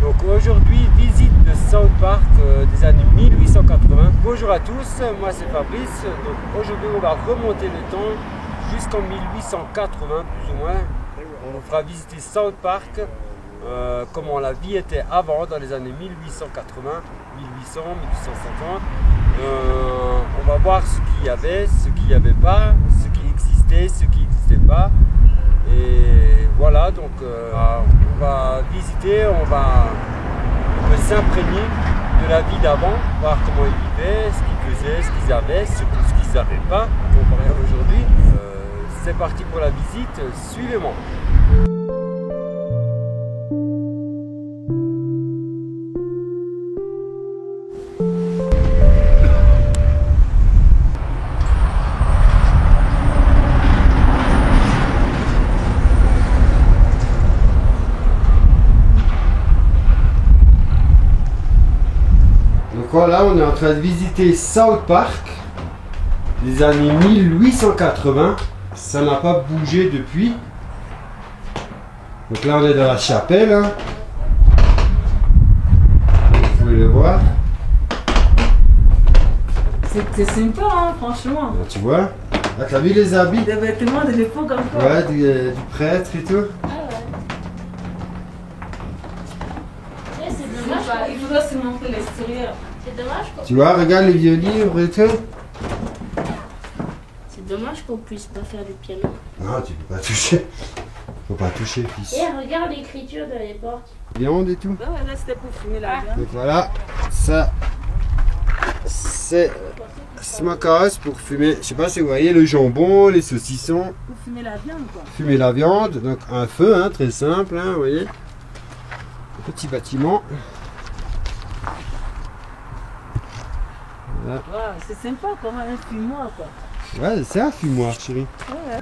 Donc aujourd'hui, visite de South Park des années 1880. Bonjour à tous, moi c'est Fabrice. Donc aujourd'hui on va remonter le temps jusqu'en 1880 plus ou moins. On vous fera visiter South Park, comment la vie était avant dans les années 1880, 1800, 1850. On va voir ce qu'il y avait, ce qu'il n'y avait pas, ce qui existait, ce qui n'existait pas. Et voilà, donc on va visiter, on peut s'imprégner de la vie d'avant, voir comment ils vivaient, ce qu'ils faisaient, ce qu'ils avaient, surtout ce qu'ils n'avaient pas, comparé à aujourd'hui. C'est parti pour la visite, suivez-moi. Voilà, on est en train de visiter South Park des années 1880. Ça n'a pas bougé depuis. Donc là, on est dans la chapelle. Hein. Vous pouvez le voir. C'est sympa, hein, franchement. Là, tu vois. Là, t'as vu les habits? Des vêtements de l'époque encore. Ouais, du prêtre et tout. Ah ouais. C'est dommage. Il faudra se montrer l'extérieur. C'est dommage qu'on... Tu vois, regarde les vieux livres et tout. C'est dommage qu'on puisse pas faire du piano. Non, tu peux pas toucher. Faut pas toucher, fils. Et regarde l'écriture de les portes. Viande et tout. Ouais, là c'était pour fumer la viande. Donc voilà, ça c'est smokehouse pour fumer, je sais pas si vous voyez, le jambon, les saucissons, Pour fumer la viande, quoi. fumer la viande, donc un feu, hein, très simple, hein, vous voyez. Un petit bâtiment. Voilà. Wow, c'est sympa comme un fumoir, quoi. Ouais, c'est un fumoir, chérie. Ouais.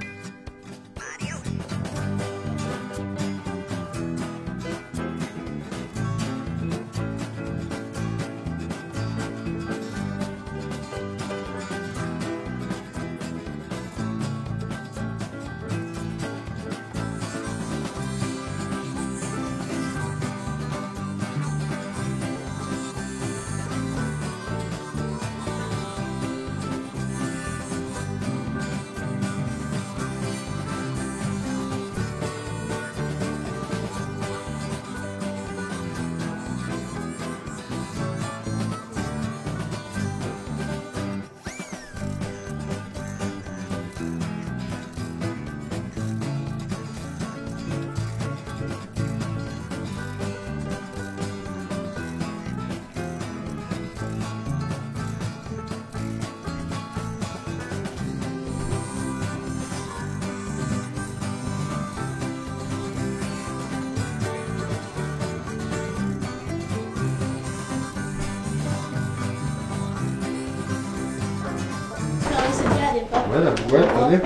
C'est bien à l'époque. Ouais, la boîte, regardez.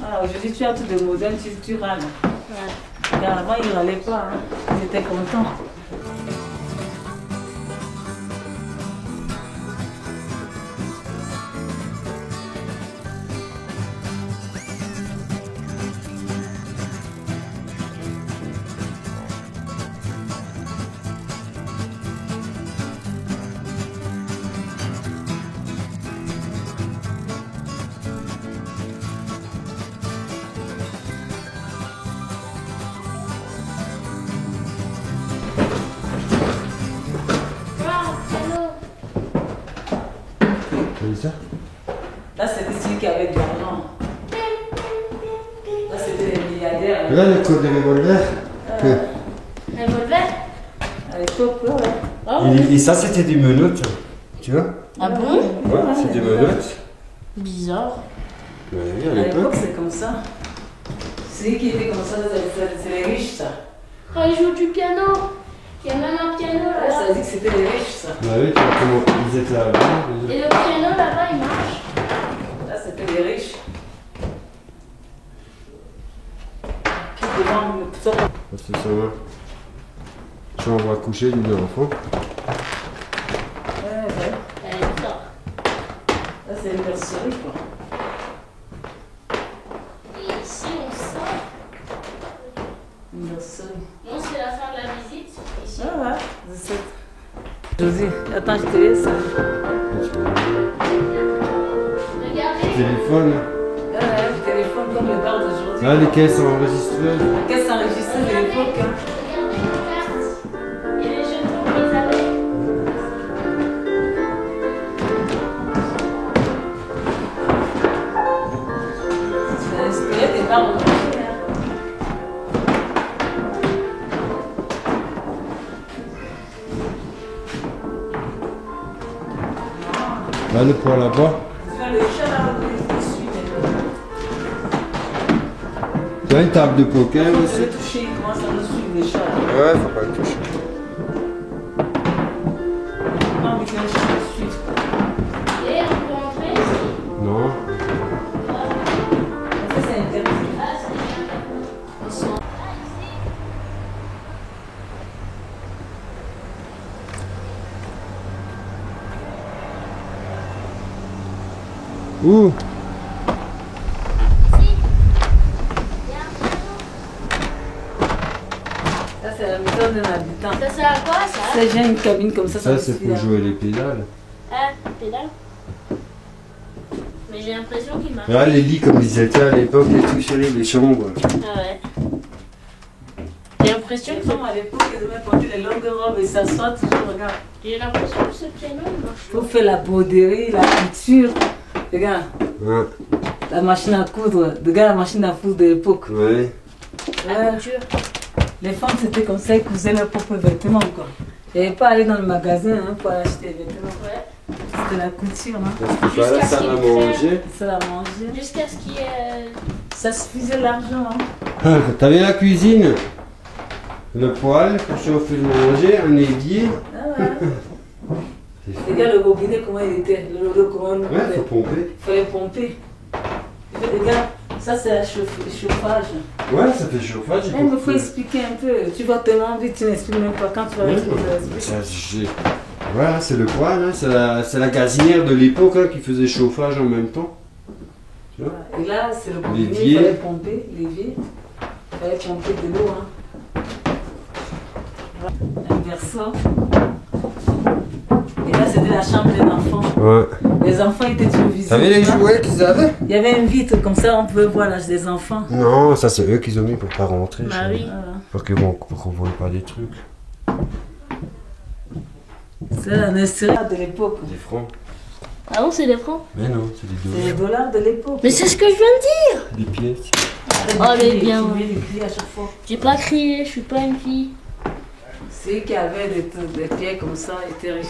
Ah, aujourd'hui tu as tout de modèle, tu râles. Ouais. Et avant ils râlaient pas, hein. Ils étaient contents. Vous voyez ça? Là c'était celui qui avait de l'argent. Là c'était les milliardaires. Regarde le code de revolver. Revolver. À l'époque, ouais. Oh, Et ça, c'était des menottes, tu vois? ah bon? Ouais, c'est des menottes. Bizarre. Ouais, à À l'époque. l'époque c'est comme ça. Celui qui était comme ça, c'est les riches, ça. Oh, il joue du piano. Il y a même un piano Là, là-bas. ça dit que c'était les riches, ça. Bah oui, tu vois comment ils étaient là-bas. Et le piano là-bas, il marche. Là, c'était les riches. Qui demandent tout ça. C'est ça, ouais. Chambre à coucher d'une enfant. Ouais, ouais. Elle est bizarre. Là, c'est une bercerie, quoi. Et ici, on sort. Une bercerie. Non, c'est la fin de la visite. Ici. Ah Josie, attends, je te laisse. Regardez. Téléphone. Le téléphone comme le bar d'aujourd'hui. Là, les caisses enregistreuses. La caisse enregistrée de l'époque. Hein. Regardez les cartes. Et les jetons qu'ils avaient. C'est inspiré des bars d'aujourd'hui. Hein. Là, le poids là-bas. Tu vois, le chat là, il suit. Tu as une table de poker Je aussi. vais toucher, il commence à nous suivre le chat. Là. Ouais, faut pas le toucher. Pas envie que le chat me suive. Et on peut entrer ici. Non. Ça, c'est interdit. Ah, c'est bien. On s'en va ici. Où? Ça, c'est la maison d'un habitant. Ça sert à quoi ça? Ça, j'ai une cabine comme ça. Ça, c'est pour jouer les pédales. Ah, pédale. Mais j'ai l'impression qu'il marche. Là, les lits comme ils étaient à l'époque et tout, chérie, les chambres. Ah ouais. J'ai l'impression Les que femmes à l'époque, elles devaient porter les longues robes et s'asseoir toujours, regarde. j'ai l'impression que ce piano marche. Il faut faire la broderie, la couture. Regarde, Ouais. la machine à coudre. Regarde la machine à coudre de l'époque. Ouais. La Ouais. couture. Les femmes, c'était comme ça, elles cousaient leurs propres vêtements, quoi. Elles n'avaient pas aller dans le magasin hein, pour acheter des vêtements. Ouais. C'était la couture, hein. Parce que pas la Jusqu'à ce salle à qu'il manger. Ça la mangeait. Jusqu'à ce qu'il y ait. Ça suffisait l'argent, hein. Ah, t'avais la cuisine, le poêle pour chauffer le manger, un évier. Ah ouais. Regarde le robinet, comment il était. Le comment Ouais, faut pomper. il fallait pomper. Et puis, regarde, ça c'est le chauffage. Ouais, ça fait chauffage. Il me faut expliquer un peu. Tu vas tellement vite, tu n'expliques même pas quand tu vas expliquer. Ça, voilà, c'est le poêle, hein. C'est la gazinière de l'époque hein, qui faisait chauffage en même temps. Tu vois? Et là, c'est le robinet, L'évier. il fallait pomper, l'évier. Il fallait pomper de l'eau. Hein. Un verso. Et là, c'était la chambre des enfants. Ouais. Les enfants étaient sur visite. T'avais les jouets qu'ils avaient? Il y avait une vitre, comme ça on pouvait voir l'âge des enfants. Non, ça c'est eux qu'ils ont mis pour pas rentrer. Bah chérie. oui. Voilà. Pour qu'ils ne voient pas des trucs. C'est la nurserie de l'époque. Des francs. Ah bon, c'est des francs? Mais non, c'est des C'est les dollars. dollars de l'époque. Mais c'est ce que je viens de dire! Des pièces. Oh, mais bien. Tu mets des cris à chaque fois. J'ai pas crié, je suis pas une fille. Ceux qui avaient des pierres comme ça étaient riches.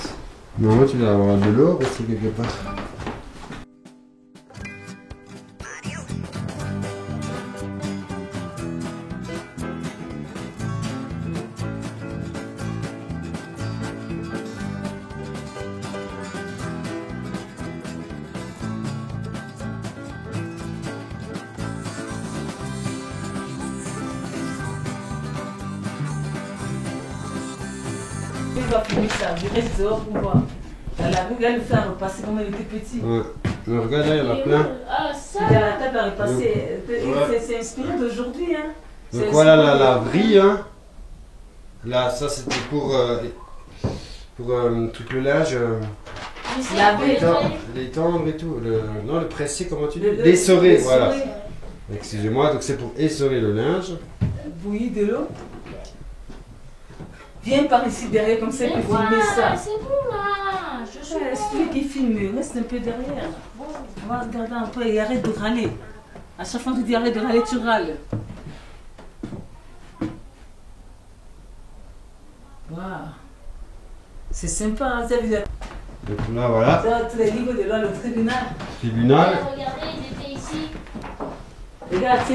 Non, tu dois avoir de l'or aussi quelque part. Il va finir ça, je reste dehors pour voir. Dans la rue, elle le fait repasser comme elle était petite. Ouais. Mais regarde là, il y en a plein. Ah, ça! Regarde, la table à repasser. C'est inspiré d'aujourd'hui. Hein. Donc C'est voilà la inspiré laverie. Hein. Là, ça c'était pour tout le linge. Laver. L'étendre et tout. Non, le presser, comment tu dis? Le- L'essorer, le- voilà. l'essorer. Excusez-moi, donc c'est pour essorer le linge. Bouillir de l'eau. Viens par ici derrière comme ça Mais pour filmer voilà, ça. c'est bon là! Je suis Ouais, c'est lui qui filme, reste un peu derrière. On va regarder un peu et arrête de râler. À chaque fois que tu dis arrête de râler, tu râles. Waouh. C'est sympa, hein, ça veut dire. Donc là, voilà. Ça, tous les livres de loi, le tribunal. Tribunal. Regardez, ils étaient ici. Regarde, tu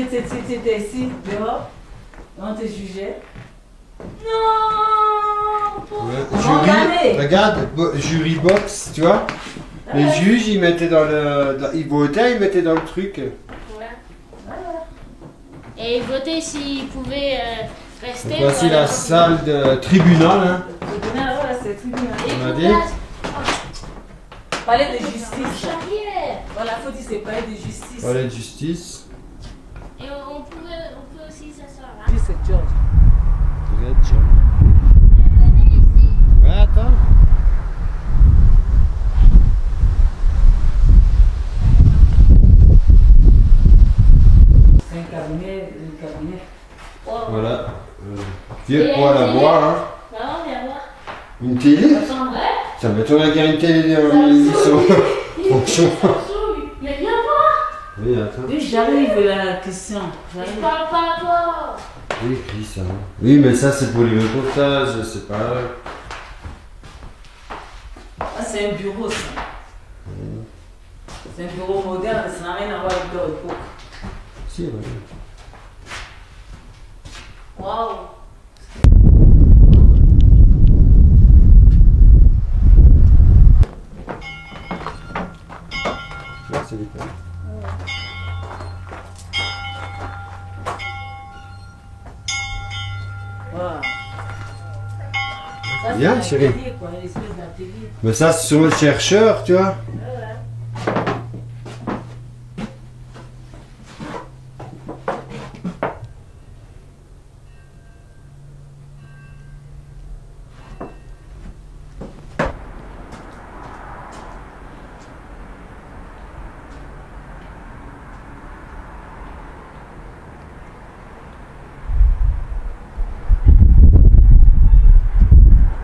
étais ici, dehors. On te jugeait. Non! Ouais. Regardez. Jury, regarde, jury box, tu vois. Les juges, ils mettaient ils votaient, ils mettaient dans le truc. Ouais. Et ils votaient s'ils pouvaient rester. Donc voici ou la aller salle de tribunal. Hein. Le tribunal, voilà, c'est le tribunal. Et On a pour dit. la- Palais de en justice. charrière. Voilà, faut dire c'est palais de justice. Palais de justice. Et on peut aussi s'asseoir là. Oui, c'est George. Regarde, tiens. Venez ici. Ouais, attends. vieux poêle à bois, hein. Maman, viens voir. Une télé? Attends, ouais. Ça m'étonnerait qu'il y ait une télé dans 1800. Franchement. Mais viens voir. Oui, attends. Oui, j'arrive à la question. Je J'arrive. parle pas à toi. Oui, écrit ça. Oui, mais ça c'est pour les reportages, c'est pas. Ah, c'est un bureau, ça. C'est un bureau moderne, ça n'a rien à voir avec leur époque. Si, oui. Waouh. Là, c'est l'école. Waouh. Ça, Bien, c'est un chérie. atelier, quoi, une espèce d'atelier. Mais ça, c'est sur le chercheur, tu vois.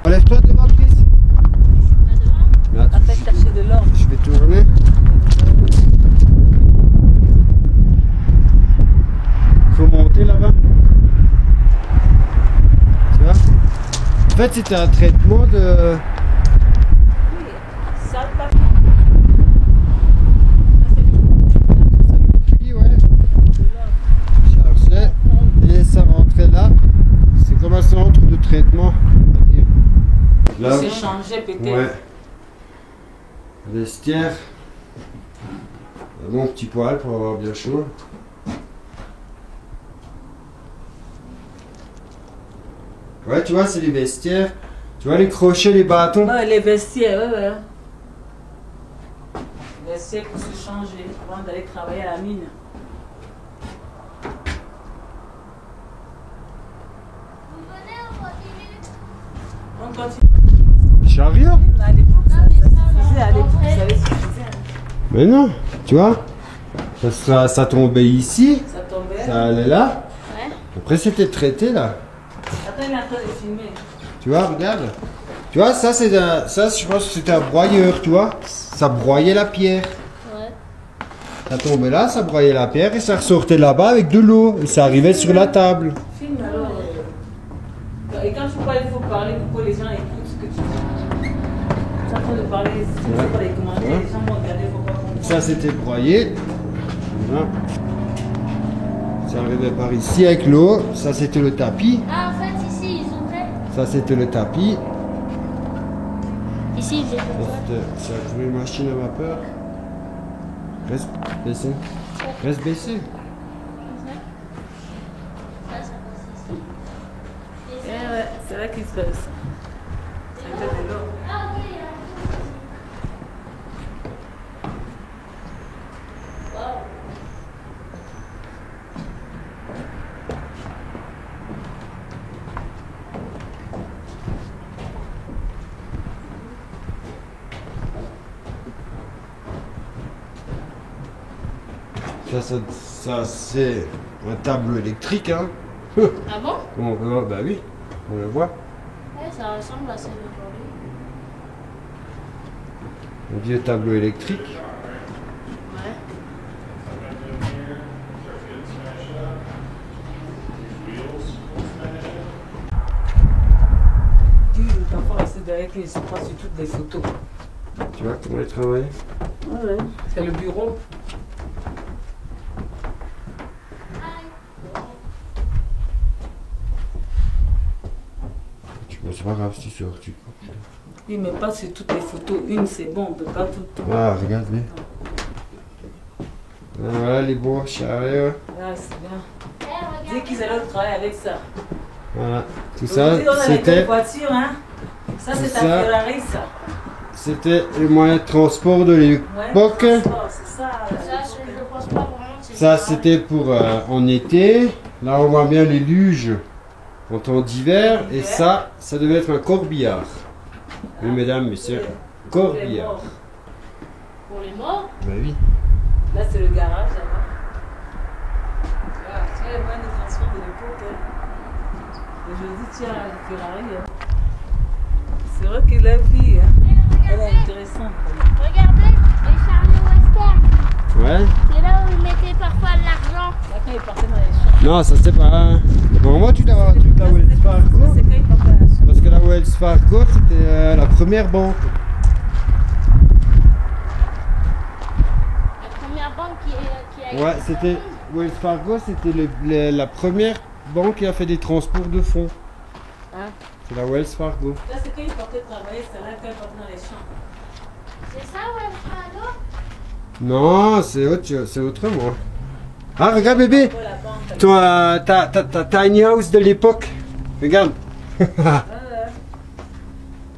Enlève-toi devant, Chris. Là, Après, chercher de l'or. je vais tourner. Faut monter là-bas. Tu vois? En fait, c'était un traitement de. Ça, pas. Oui, ouais. Chargeait et ça rentrait là. C'est comme un centre de traitement, on va dire. Là, C'est changé peut-être. ouais. Vestiaire. Mon petit poêle pour avoir bien chaud. Ouais, tu vois, c'est les vestiaires. Tu vois les crochets, les bâtons. Ouais, les vestiaires, ouais, ouais. Les vestiaires pour se changer avant d'aller travailler à la mine. On continue. Chariot. À l'époque, ça suffisait. À l'époque, ça avait suffisé. Mais non, tu vois. Ça tombait ici. Ça tombait. Ça allait là. Ouais. Après, c'était traité là. Attends, il est en train de filmer. Tu vois, regarde. Tu vois, ça, je pense que c'était un broyeur, tu vois. Ça broyait la pierre. Ouais. Ça tombait là, ça broyait la pierre et ça ressortait là-bas avec de l'eau. Et ça arrivait sur la table. Filme alors. Et quand tu parles, il faut parler pour que les gens écoutent ce que tu dis. Tu es en train de parler, si tu ne sais pas les commentaires, Ouais. les gens vont regarder, il ne faut pas comprendre. Ça, c'était broyé. Voilà. Ça arrivait par ici avec l'eau. Ça, c'était le tapis. Ah, en fait, ici, ils ont fait. Ça, c'était le tapis. Ici, ils Ça, étaient. c'était une machine à vapeur. Reste baissé. Reste baissé. Ça passe ici. Et ça. Ouais, c'est là qu'il se passe. Ça était de l'eau. Ah, ok. Waouh. Ça c'est un tableau électrique, hein. Ah bon? On peut voir, bah oui, on le voit. Ouais, ça ressemble à celle d'aujourd'hui. Un vieux tableau électrique. Ouais. Parfois, c'est derrière qu'il se prend sur toutes les photos. Tu vois comment il travaille? Ouais. C'est le bureau. C'est pas grave si tu sors, tu. Oui, mais pas sur toutes les photos. Une, c'est bon, on peut pas tout le temps. Ah, regarde bien. Voilà les beaux chariots. Ah, c'est bien. Eh, Dis regarde. qu'ils allaient travailler avec ça. Voilà. Tout Ça, ça, on a les c'était. voitures, hein. Ça, c'est ta ça. Ferrari, ça. C'était le moyen de transport de Ouais, l'époque. c'est ça. Ça, je pense pas vraiment. c'est Ça, pas- c'était pour en été. Là, on voit bien les luges en temps d'hiver. Et ça devait être un corbillard. Oui, mesdames, messieurs, Pour les corbillard. morts. Pour les morts. Bah oui. Là, c'est le garage, là-bas. Ah, tu vois les moyens de transport de l'époque. Hein. Aujourd'hui, tu as la Ferrari. Hein. C'est vrai que la vie, hein, elle est intéressante. Regardez, les chariots western. Ouais. C'est là où ils mettaient parfois de l'argent. Là, quand ils partaient dans les champs. Non, ça c'est pas... Bon, moi tu l'as la Wells Fargo. Ça, c'est quand ils partaient dans les champs. Parce que la Wells Fargo, c'était la première banque. La première banque qui a Ouais, c'était... Wells Fargo, c'était la première banque qui a fait des transports de fonds. Hein? C'est la Wells Fargo. Là, c'est quand ils partaient travailler, c'est là quand ils partaient dans les champs. C'est ça, ouais, Fargo? Non, c'est autrement. Ah, regarde bébé, Pour la banque. toi, ta tiny house de l'époque. Regarde.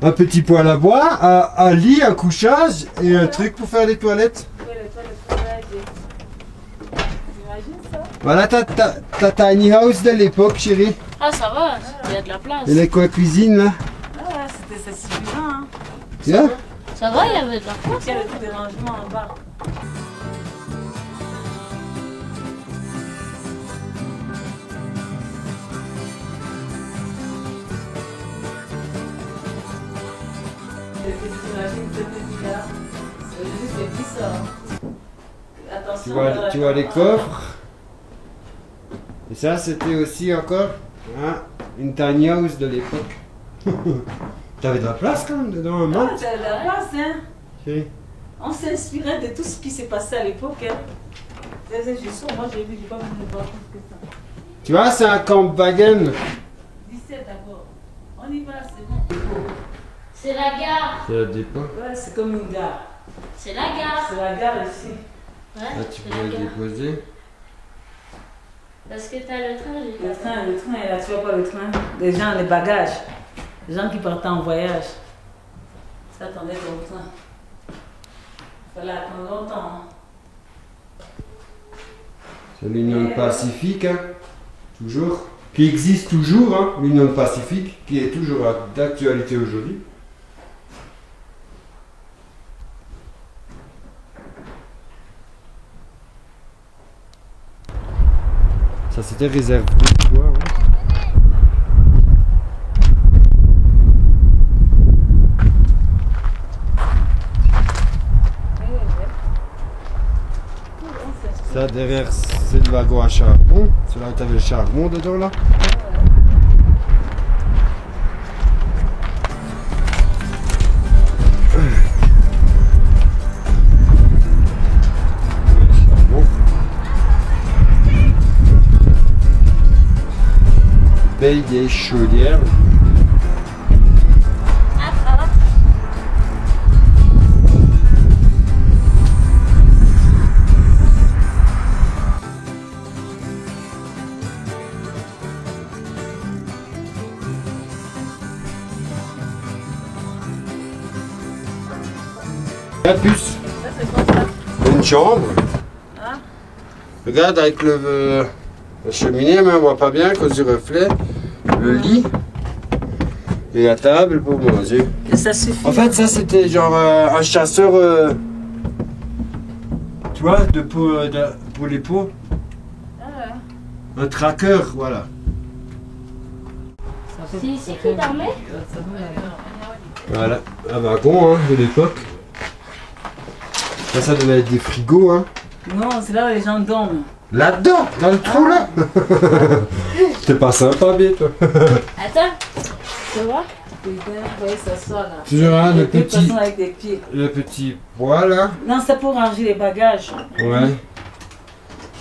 Un petit poêle à bois, un lit, un couchage et un truc pour faire les toilettes. T'imagines ça? Voilà ta tiny house de l'époque, chérie. Ah, ça va, il y a de la place. Et les coins cuisine là. Ah, c'est suffisant. Hein. Tiens. Ça va, il y avait de la place. Il y a le truc de rangement en bas. T'imagines ce petit-là? C'est plus ça. Attention. Tu vois les coffres. Et ça, c'était aussi encore une tiny house de l'époque. T'avais de la place quand même dedans, un Ah, mat. t'as de la place, hein? Chérie. On s'inspirait de tout ce qui s'est passé à l'époque. Hein. Moi j'ai vu, j'ai pas vu de voir plus que ça. Tu vois, c'est un Campwagen. 17 d'abord. On y va, c'est bon. C'est la gare. C'est le dépôt. Ouais, c'est comme une gare. C'est la gare. C'est la gare ici. Ouais, Là, tu c'est peux la le gare. déposer. Parce que t'as le train, j'ai Le train, et là tu vois pas le train. Les gens, les bagages. Les gens qui partaient en voyage. Ça attendait dans le train. Il fallait attendre longtemps. Hein. C'est l'Union Pacifique, hein. Toujours. Qui existe toujours, hein. L'Union Pacifique, qui est toujours d'actualité aujourd'hui. Ça c'était réservé, tu vois. Ça derrière c'est le wagon à charbon. C'est là où tu avais le charbon dedans là. Paye des chaudières. Ah, ça va. La puce. Ça c'est comme ça. Une chambre. Hein? Regarde avec la cheminée, mais on voit pas bien à cause du reflet. Le lit. Et la table pour manger. Et ça suffit. En fait, ça c'était genre un chasseur. Tu vois, pour les pots. Ah, Un tracker, voilà. C'est ici qui dormait? Voilà, un wagon hein, de l'époque. Ça devait être des frigos. Hein. non, c'est là où les gens dorment. Là-dedans, dans le trou là. T'es pas sympa, bien toi. Attends, tu vois? Tu peux bien, voyez, ça sort là. Toujours hein, De toute façon, avec des pieds. le petit poids là. Non, c'est pour ranger les bagages. Ouais.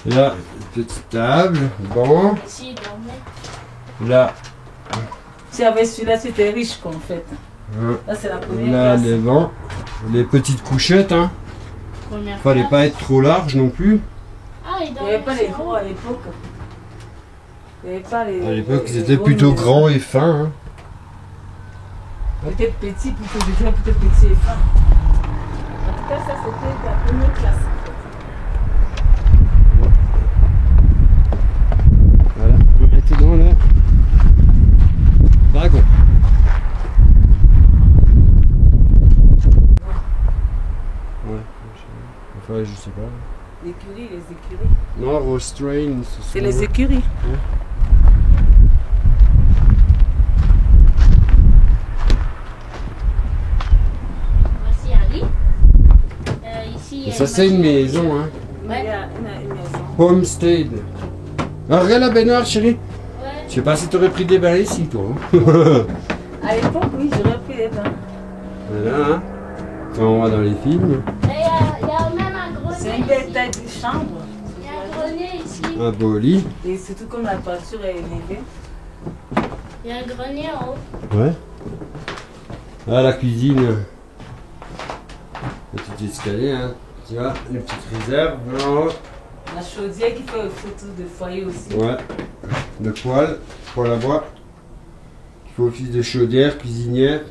Et là, petite table, bon. Ici, il dormait. Là, Si avec celui-là, tu étais riche, quoi, en fait. Là, c'est la première là classe. les bancs. Les petites couchettes, hein. Première Fallait classe. pas être trop large non plus. Ah, il Il n'y dormait avait pas les sur gros haut. à l'époque. Il n'y avait pas les. À l'époque, les ils étaient gros plutôt numéros. grands et fins. Hein. Peut-être petit, plutôt, je dirais peut-être petit et fin. En tout cas, ça, c'était la première classe. Voilà, maintenant là. Wagon. Ouais, enfin, je sais pas. L'écurie, les écuries. Non, Rose Train, C'est les écuries. Ça, c'est une maison, hein. Il y a une maison. Homestead. Ah, regarde la baignoire, chérie. Ouais. Je sais pas si t'aurais pris des bains ici, toi. Hein. À l'époque, oui, j'aurais pris les bains. Voilà, hein. Quand on va dans les films. Et il y a même un C'est grenier une belle ici. taille de chambre. Il y a un grenier ici. Un beau lit. Et surtout comme la peinture est élevée. Il y a un grenier en haut. Ouais. Ah, la cuisine. Le petit escalier, hein. Tu vois, une petite réserve en haut. La chaudière qui fait photo de foyer aussi. Ouais. Le poêle à bois. Il faut office de chaudière, cuisinière.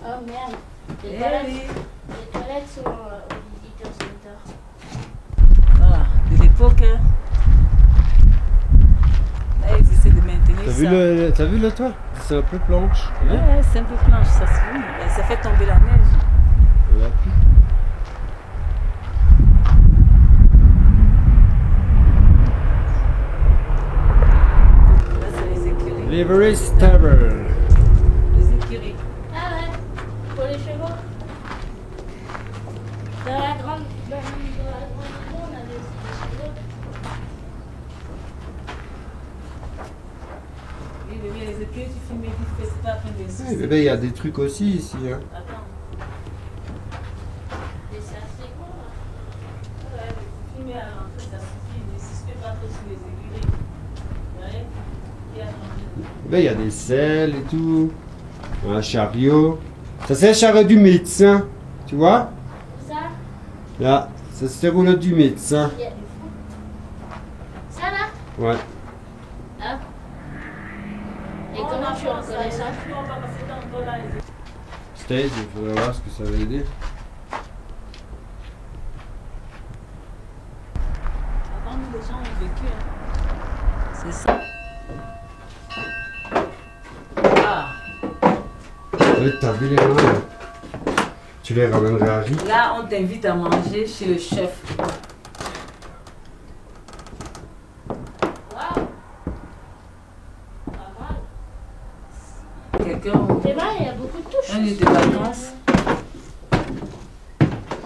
Oh merde. Les Eh toilettes, oui. les toilettes sont au visiteur center. Voilà, de l'époque. Hein. Là, ils essaient de maintenir ça. T'as vu le toit? C'est un peu planche. Ouais, c'est un peu planche, ça se voit. Et ça fait tomber la neige. Voilà. Là, c'est les écuries. Livery Stable. Les écuries. Ah ouais, pour les chevaux. Dans la grande maison, on avait aussi des chevaux. Oui, mais les écuries, tu filmes vite fait, c'est pas après des Ouais, soucis. bébé, il y a des trucs aussi ici. Hein. Attends. Et c'est assez gros là. Ouais, mais tu filmes à l'entrée, ça suffit. Mais si je fais pas trop sur les écuries, il y a rien qui a changé. Bébé, il y a des selles et tout. Un chariot. Ça, c'est le chariot du médecin. Tu vois? Ça, Là, ça c'est le rouleau du médecin. il y a du fou. Ça là. Ouais. Ah. Et comment tu reconnais ça? Stage, il faudrait voir ce que ça veut dire. Avant, nous, les gens ont vécu. Hein. C'est ça. Ah. Ouais, t'as vu les mains? Tu les ramènerais à Rick? Là, on t'invite à manger chez le chef. Waouh. Pas mal. Quelqu'un. C'est vrai, il y a beaucoup de touches. Un lieu de vacances.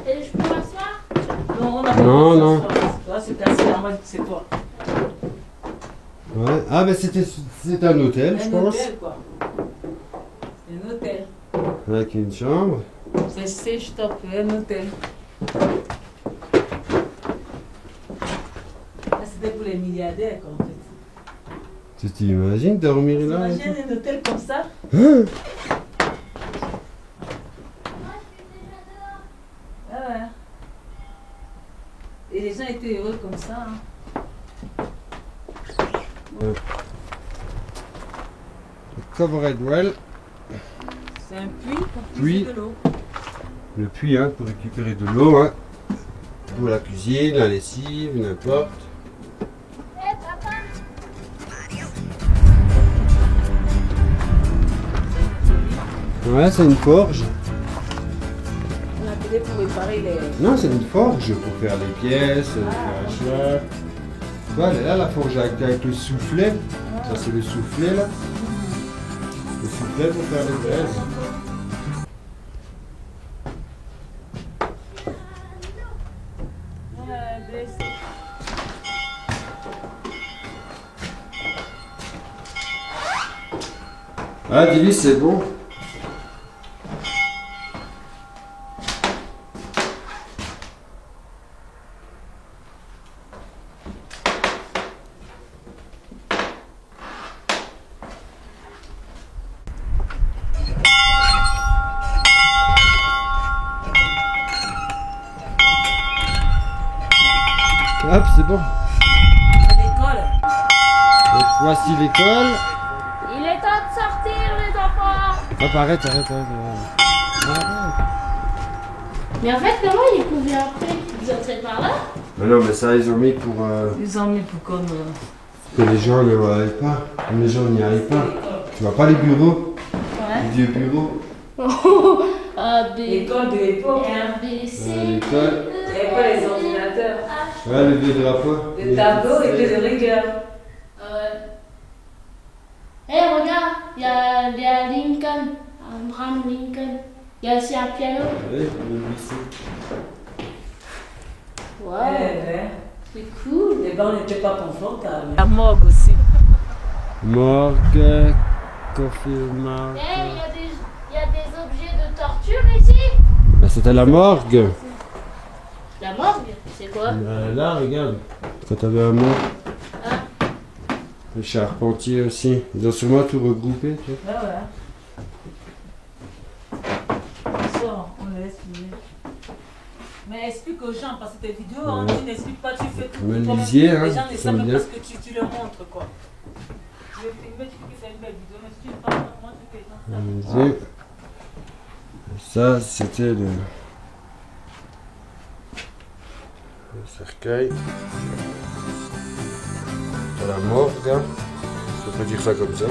Et je peux m'asseoir? Non, on a Non, non. Là, c'est placé en mode, c'est quoi? Ouais. Ah, ben c'est un hôtel, je Un pense. hôtel, quoi. C'est un hôtel. Avec une chambre. C'est stage top, un hôtel. Là, c'était pour les milliardaires, quoi, en fait. Tu t'imagines dormir là? et T'imagines un hôtel comme ça? tout Hein? Ah ouais. Et les gens étaient heureux comme ça. Hein. Covered well. C'est un puits pour Puits. puiser de l'eau. Le puits, hein, pour récupérer de l'eau, hein. Pour la cuisine, la lessive, n'importe. Eh papa. Ouais, c'est une forge. On appelait pour réparer les... Non, c'est une forge pour faire les pièces, faire la chape. Tu vois, elle est là, la forge avec le soufflet. Ça, c'est le soufflet, là. Le soufflet pour faire les braises. Ah, dis-lui, c'est bon. Hop, c'est bon. L'école. Donc, voici l'école. Il est temps de sortir, les enfants. Hop, arrête. Arrête. Mais en fait, comment ils pouvaient entrer? Ils entraient par là? Mais non, mais ça, ils ont mis pour Ils ont mis pour comme... que les gens ne aillent pas. Comme les gens n'y aillent pas. Tu vois pas les bureaux? Ouais. Les vieux bureaux. A, B, L'école de l'époque, hein. R, B, C, L'école. Il n'y avait pas les ordinateurs. Ouais, le vieux drapeau. Le tableau était de rigueur. Ouais. Eh, regarde, il y a Lincoln. Abraham Lincoln. Il y a aussi un piano. Oui, même ici. Waouh, c'est cool. Les bancs n'étaient pas confortables. La morgue aussi. Morgue, confirmation. Eh, il y a des objets de torture ici. Bah, c'était la morgue. La morgue, c'est quoi? Là, regarde. Quand t'avais un mort. Ah. Le charpentier aussi. Ils ont sûrement tout regroupé. Tu vois. Voilà. On sort, on laisse finir. Mais explique aux gens, parce que tes vidéos, hein, tu n'expliques pas, tu fais tout. Menuisier, hein, Les gens ne ça savent me pas vient. ce que tu leur montres, quoi. Je vais filmer, tu dis que c'est une belle vidéo, mais si tu ne parles pas, comment tu fais ça? Menuisier. Ça, c'était le cercueil. C'est la morgue. Hein. Je peux dire ça comme ça.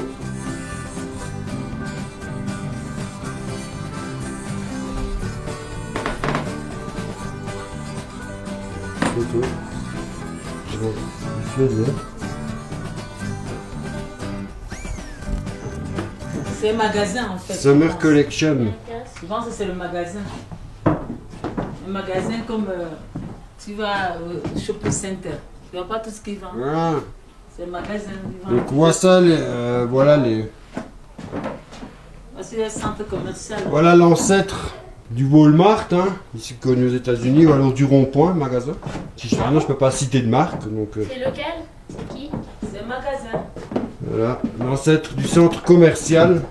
C'est tout. Je vais C'est un magasin en fait. Summer Collection. Je pense que c'est le magasin. Un magasin comme tu vas au shopping center. Tu vois pas tout ce qu'ils vendent. Ah. C'est un magasin. Donc voilà ça, voilà les. C'est le centre commercial. Voilà l'ancêtre du Walmart, hein, ici connu aux États-Unis, ou alors du Rond-Point, magasin. Si je ne peux pas citer de marque, donc. C'est lequel? C'est qui? C'est un magasin. Voilà, l'ancêtre du centre commercial.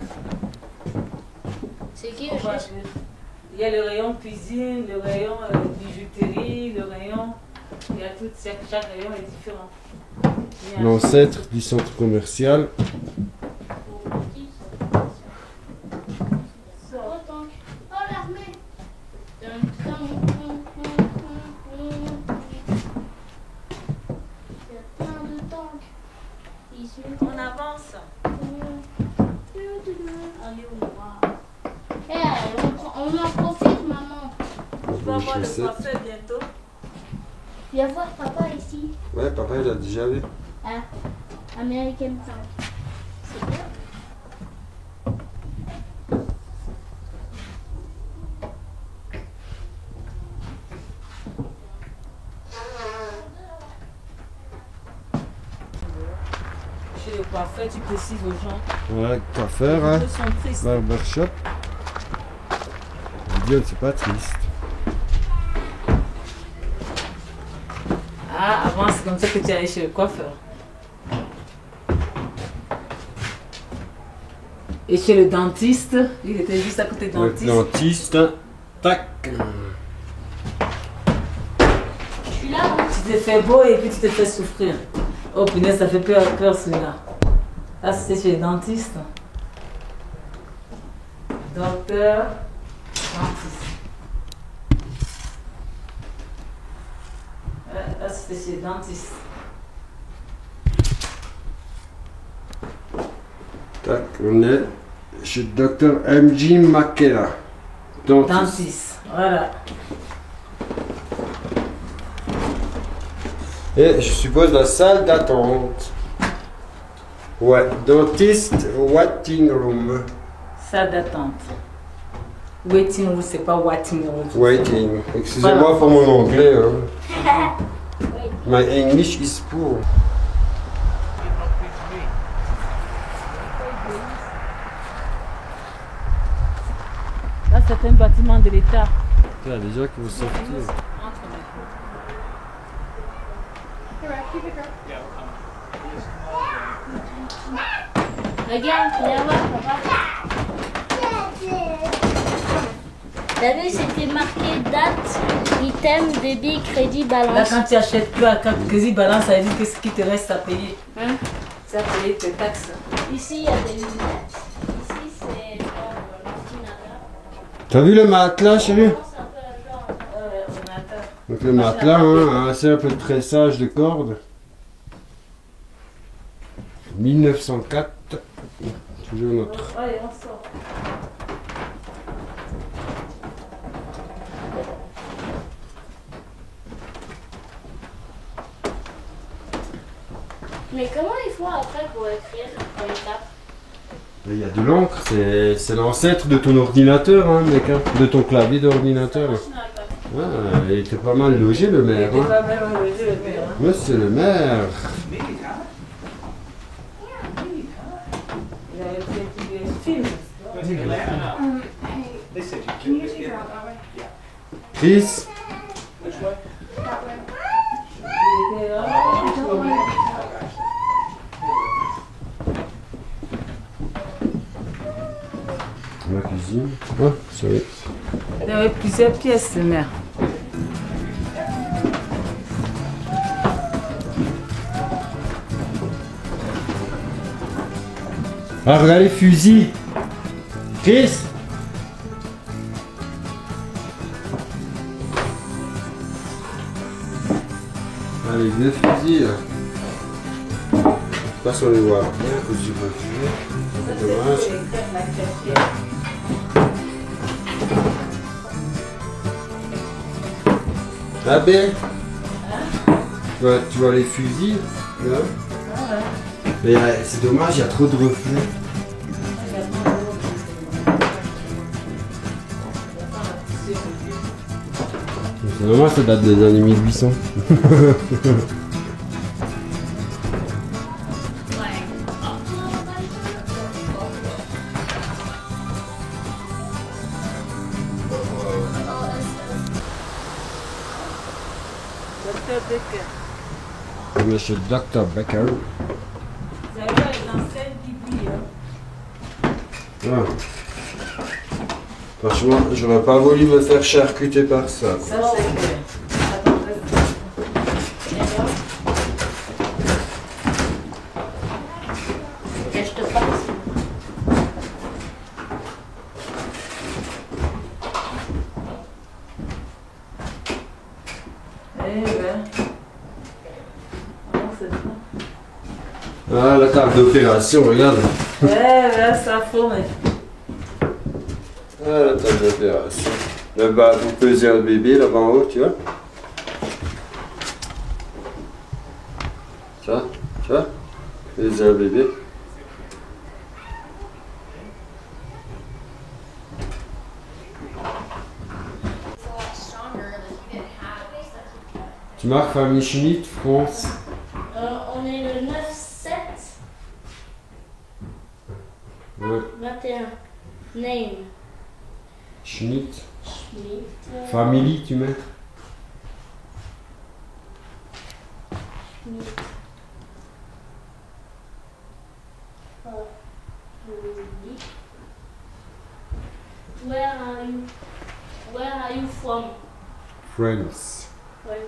C'est qui? Il y a le rayon cuisine, le rayon bijouterie, le rayon. Il y a tout, chaque rayon est différent. L'ancêtre du centre commercial. Oh, l'armée! Il y a plein de tanks. Ici. On avance. Allez, on va. Eh, on en profite, maman. On va voir le coiffeur bientôt. Viens voir papa ici. Ouais, papa, il a déjà vu. Ah, American Tank. C'est bien. Chez le coiffeur, tu précises aux gens. Ouais, coiffeur, hein. Ils sont tristes. Barbershop. Dieu, c'est pas triste. Ah, avant, c'est comme ça que tu allais chez le coiffeur. Et chez le dentiste, il était juste à côté du Le dentiste. dentiste, tac. Je suis là, hein. Tu te fais beau et puis tu te fais souffrir. Oh punaise, ça fait peur celui-là. Là, c'est chez le dentiste. Docteur, dentiste. Là, c'était chez le dentiste. Tac, on est chez le Dr. M.J. McKenna. Dentiste, voilà. Et je suppose la salle d'attente. Ouais, dentiste, waiting room. Salle d'attente. Waiting room, c'est pas waiting room. Waiting. Excusez-moi pour mon anglais. Hein. My English is poor. Là, c'est un bâtiment de l'État. Il y a des gens qui vont sortir. Regarde, viens voir papa. T'as vu, c'était marqué date, item, débit, crédit, Là, balance. quand tu achètes plus à crédit balance, ça veut dire qu'est-ce qui te reste à payer. Hein? Ça payer tes taxes. Ici, il y a des lunettes. Ici, c'est l'ordinateur. T'as vu le matelas, chérie? C'est un peu genre. Ordinateur. Donc le matelas, hein, c'est un peu de tressage de cordes. 1904. Toujours notre. Allez, on sort. Mais comment ils font après pour écrire quand ils tapent? Il y a de l'encre, c'est l'ancêtre de ton ordinateur, hein, mec, hein, de ton clavier d'ordinateur. Ah, il était pas mal logé, le maire. Il était Hein. pas mal logé, le maire. Hein. Monsieur le maire. Il avait fait des films. Chris, Il était là. la cuisine. Oh, sorry. Il y avait plusieurs pièces, le maire. Ah, regarde les fusils. Chris. Ah, les vieux fusils, là. Je sais pas si on les voit bien à cause du reflet. C'est dommage. Ah ben, tu vois les fusils, là. Mais c'est dommage, il y a trop de reflets. C'est dommage, ça date des années 1800. Dr. Becker. Monsieur Dr. Becker. Vous avez une ancienne Bible. Ah. Franchement, j'aurais pas voulu me faire charcuter par ça. Ça, c'est clair. Attends, Que je te passe. eh ben. Non, c'est pas. Ah, la table d'opération, regarde. Eh ben, ça fourne. Ah, la table d'opération. Là-bas, vous pesez un bébé, là-bas en haut, tu vois. Ça, tu vois. Peser un bébé. Tu marques famille Schmitt, France. On est le 9-7 Ouais. 21. Name. Schmitt. Schmidt. Family, tu mets. Schmidt. Family. Where are you from? France. Ouais.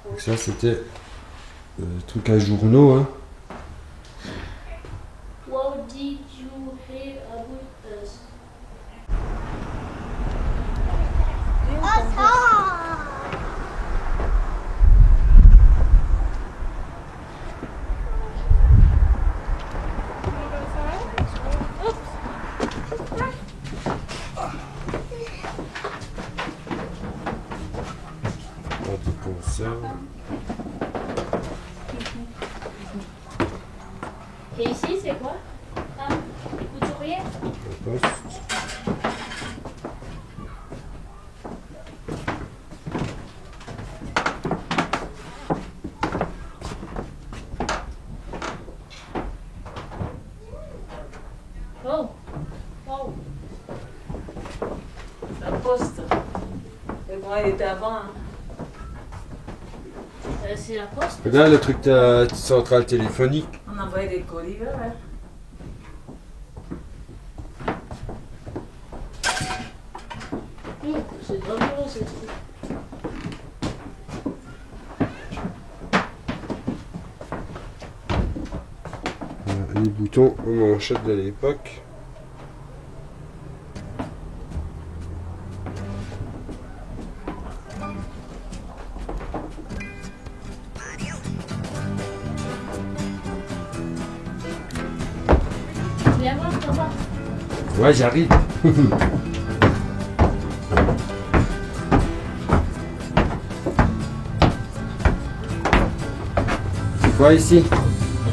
Donc ça, c'était le truc à journaux, hein. What did you hear about us? Boîte de conserve. Et ici, c'est quoi? Ah, couturier? La poste. Oh. Oh. La poste. Et moi, il était avant. Hein. C'est la poste? Regarde le truc de centrale téléphonique. On envoyait des colis, là. Hein. C'est vraiment ce truc. Les boutons aux manchettes de l'époque. Viens voir, viens voir. Ouais, j'arrive. C'est quoi ici?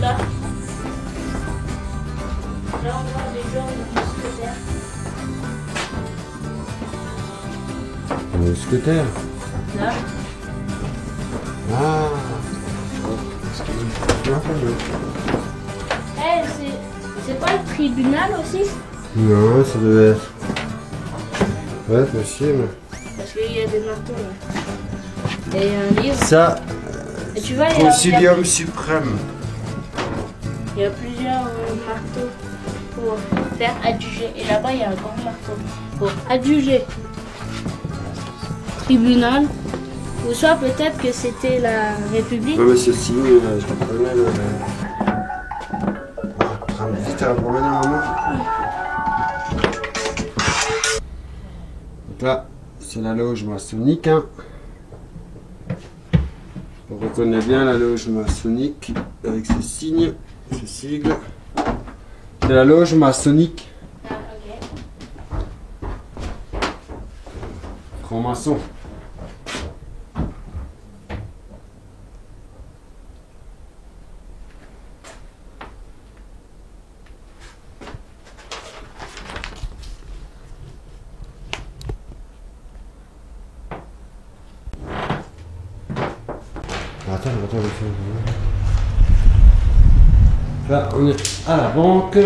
Là. Là, on voit des genres de mousquetaires. Un mousquetaire. Là. Ah. Eh, c'est pas le tribunal aussi? Non, ça devait être. Ouais, possible. Parce qu'il y a des marteaux là. Et un livre. Ça, Et tu vois, Concilium suprême. il y a plusieurs marteaux pour faire adjuger. Et là-bas, il y a un grand marteau pour adjuger. Tribunal. Ou soit peut-être que c'était la République. Ouais, mais ce signe, je le connais. En train de visiter la promenade un moment. Donc là, c'est la loge maçonnique. Hein. On reconnaît bien la loge maçonnique avec ce signe, ce sigle. C'est la loge maçonnique. Ah, ok. Franc-maçon. Attends. Là, on est à la banque.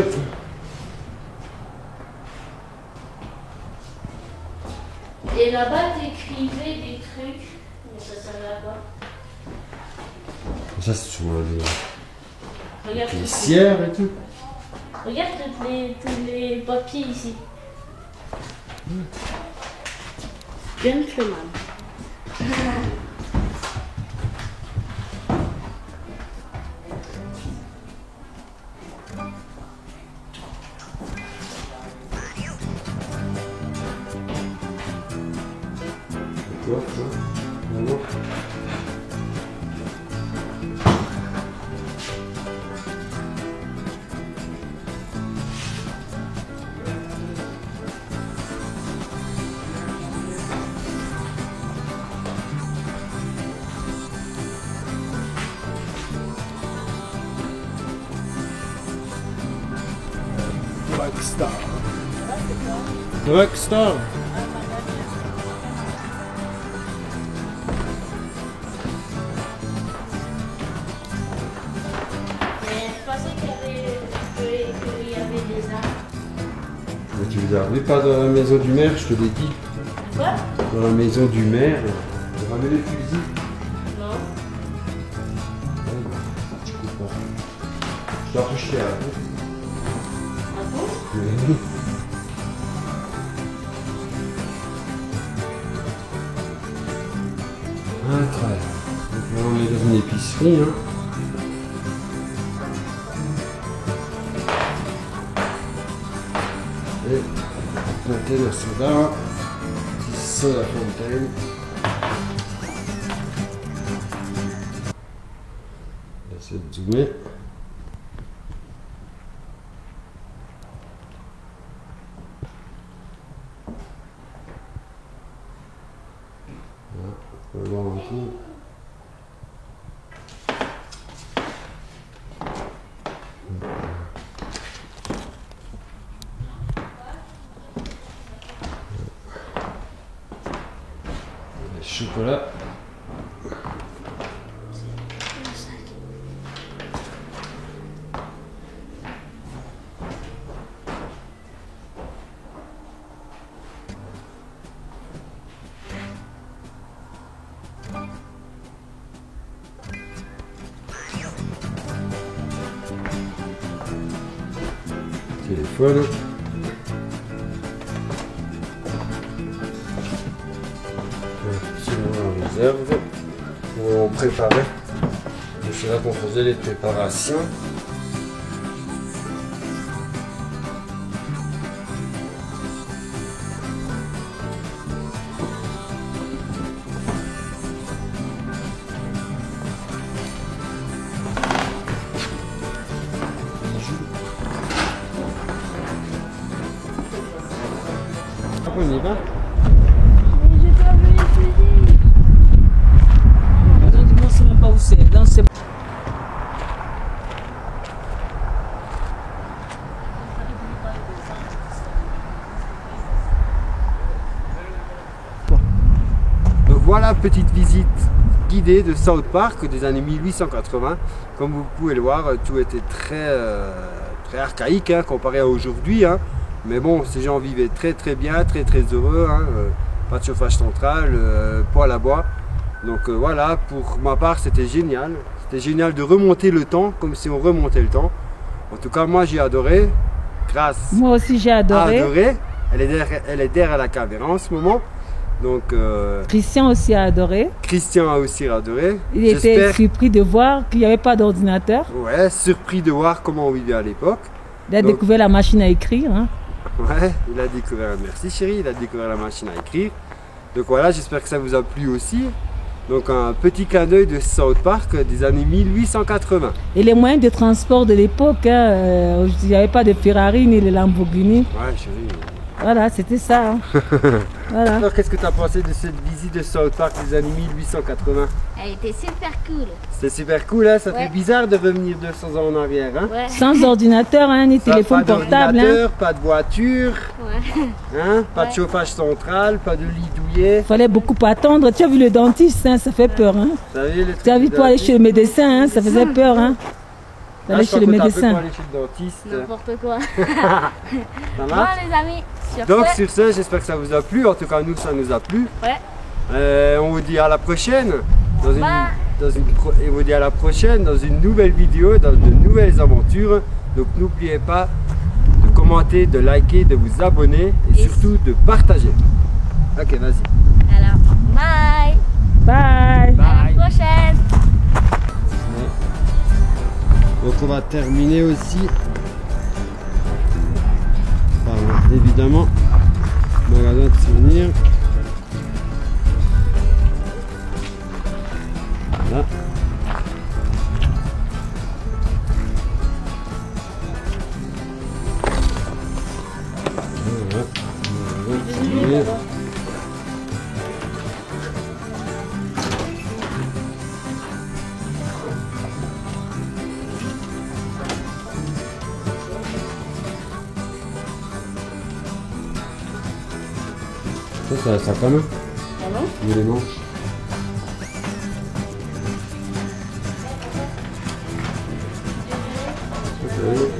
Et là-bas, t'écrivais des trucs. Mais ça servait à quoi? Ça, c'est sur Regarde les caissières et tout. Regarde tous les papiers ici. Gentleman. Rockstar. Rockstar. Mais je pensais qu'il y avait des arbres. Mais tu les as ramenés pas dans la maison du maire, je te l'ai dit. Quoi? Dans la maison du maire, tu as ramené les fusils. Non. Tu comprends. Je dois toucher à la boue. Ah bon? Oui. Incroyable. Donc là, on est dans une épicerie. Hein. Et fontaine à soda. Petit soda fontaine. J'essaie de zoomer. On va voir un coup. Le chocolat. Téléphone. Petit moment en réserve. Où on préparait. C'est là qu'on faisait les préparations. On y va. Mais j'ai pas vu les fusils. Dis-moi, je sais même pas où c'est. Dans ces... voilà, petite visite guidée de South Park des années 1880. Comme vous pouvez le voir, tout était très archaïque hein, comparé à aujourd'hui. Hein. Mais bon, ces gens vivaient très bien, très heureux. Hein. Pas de chauffage central, poêle à bois. Donc voilà, pour ma part, c'était génial. C'était génial de remonter le temps, comme si on remontait le temps. En tout cas, moi, j'ai adoré. Grâce Moi aussi, j'ai adoré. Elle est derrière à la caméra en ce moment. Donc, Christian aussi a adoré. Christian a aussi adoré. Il était surpris de voir qu'il n'y avait pas d'ordinateur. Ouais, surpris de voir comment on vivait à l'époque. Il a découvert la machine à écrire. Hein. Ouais, il a découvert, merci chérie, il a découvert la machine à écrire. Donc voilà, j'espère que ça vous a plu aussi. Donc un petit clin d'œil de South Park des années 1880. Et les moyens de transport de l'époque, hein, il n'y avait pas de Ferrari ni de Lamborghini. Ouais chérie. Voilà, c'était ça. Hein. Voilà. Alors qu'est-ce que tu as pensé de cette visite de South Park des années 1880? Elle était super cool. C'était super cool, hein? Ça fait bizarre de revenir 200 ans en arrière. Hein? Ouais. Sans ordinateur, hein, ni téléphone portable. Hein. Pas de voiture, hein? Pas de chauffage central, pas de lit douillet. Il fallait beaucoup attendre. Tu as vu le dentiste, hein, ça fait peur. Hein. Tu as vu pour aller chez le médecin, hein, ça faisait peur. Hein. Aller chez le médecin. Aller chez le dentiste. N'importe quoi. Ça va? Bon les amis. Donc sur ce, j'espère que ça vous a plu. En tout cas, nous, ça nous a plu. Ouais. On vous dit à la prochaine. Et on vous dit à la prochaine dans une nouvelle vidéo, dans de nouvelles aventures. Donc n'oubliez pas de commenter, de liker, de vous abonner et surtout de partager. Ok, vas-y. Alors, bye. Bye. À la prochaine. Donc on va terminer aussi par évidemment magasin de souvenirs. Voilà. Voilà. Ça quand même. Ah non? Il y a les manches. Okay.